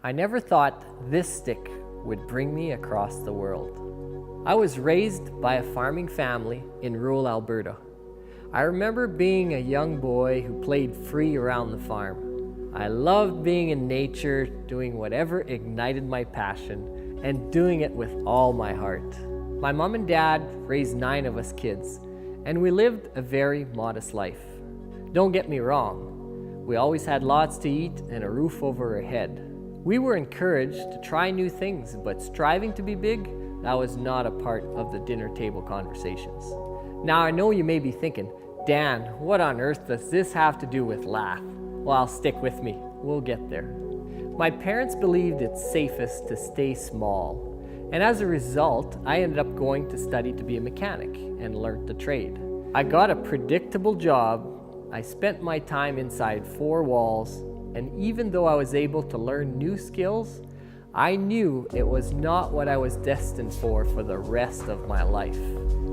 I never thought this stick would bring me across the world. I was raised by a farming family in rural Alberta. I remember being a young boy who played free around the farm. I loved being in nature, doing whatever ignited my passion, and doing it with all my heart. My mom and dad raised 9 of us kids, and we lived a very modest life. Don't get me wrong, we always had lots to eat and a roof over our head. We were encouraged to try new things, but striving to be big, that was not a part of the dinner table conversations. Now I know you may be thinking, Dan, what on earth does this have to do with Lath? Well, stick with me, we'll get there. My parents believed it's safest to stay small, and as a result, I ended up going to study to be a mechanic and learned the trade. I got a predictable job. I spent my time inside 4 walls, and even though I was able to learn new skills, I knew it was not what I was destined for the rest of my life.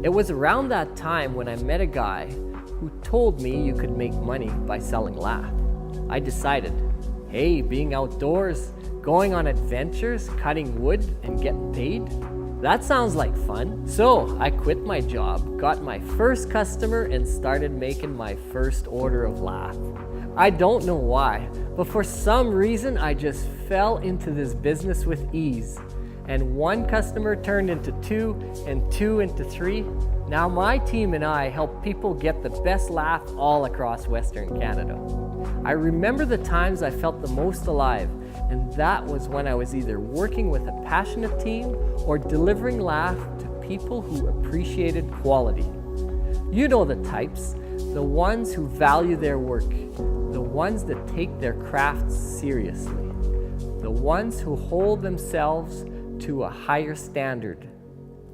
It was around that time when I met a guy who told me you could make money by selling lath. I decided, hey, being outdoors, going on adventures, cutting wood, and getting paid, that sounds like fun. So I quit my job, got my first customer, and started making my first order of lath. I don't know why, but for some reason I just fell into this business with ease. And 1 customer turned into 2, and 2 into 3. Now my team and I help people get the best lath all across Western Canada. I remember the times I felt the most alive, and that was when I was either working with a passionate team or delivering lath to people who appreciated quality. You know the types, the ones who value their work, the ones that take their crafts seriously, the ones who hold themselves to a higher standard.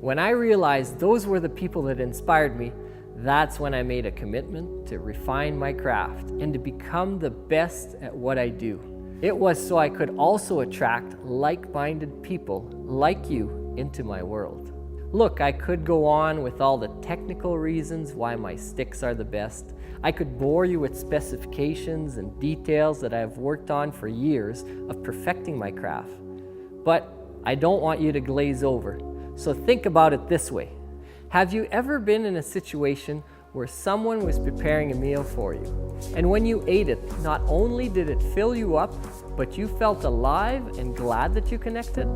When I realized those were the people that inspired me, that's when I made a commitment to refine my craft and to become the best at what I do. It was so I could also attract like-minded people like you into my world. Look, I could go on with all the technical reasons why my sticks are the best. I could bore you with specifications and details that I have worked on for years of perfecting my craft. But I don't want you to glaze over, so think about it this way. Have you ever been in a situation where someone was preparing a meal for you, and when you ate it, not only did it fill you up, but you felt alive and glad that you connected?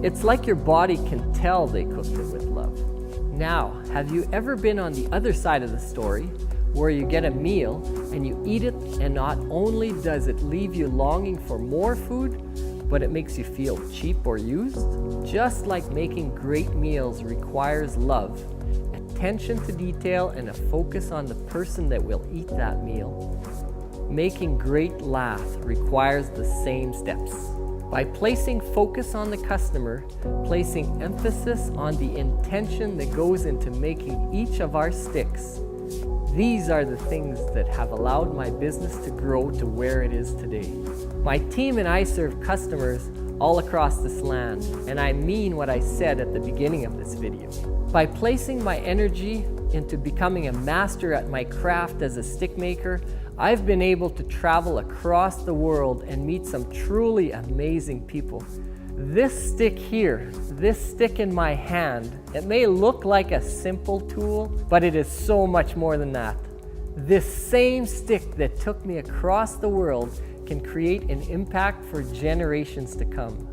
It's like your body can tell they cooked it with love. Now, have you ever been on the other side of the story, where you get a meal and you eat it, and not only does it leave you longing for more food, but it makes you feel cheap or used? Just like making great meals requires love, attention to detail, and a focus on the person that will eat that meal, making great lath requires the same steps. By placing focus on the customer, placing emphasis on the intention that goes into making each of our sticks, these are the things that have allowed my business to grow to where it is today. My team and I serve customers all across this land, and I mean what I said at the beginning of this video. By placing my energy into becoming a master at my craft as a stick maker, I've been able to travel across the world and meet some truly amazing people. This stick here, this stick in my hand, it may look like a simple tool, but it is so much more than that. This same stick that took me across the world can create an impact for generations to come.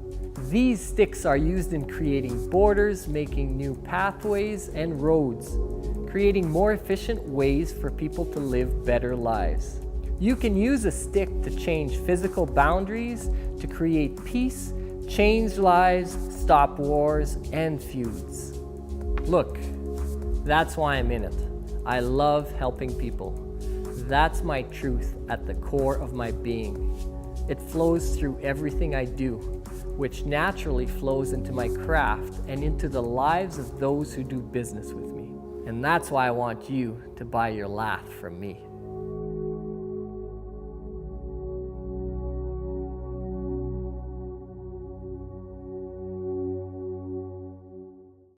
These sticks are used in creating borders, making new pathways and roads, creating more efficient ways for people to live better lives. You can use a stick to change physical boundaries, to create peace, change lives, stop wars, and feuds. Look, that's why I'm in it. I love helping people. That's my truth at the core of my being. It flows through everything I do, which naturally flows into my craft and into the lives of those who do business with me. And that's why I want you to buy your lath from me.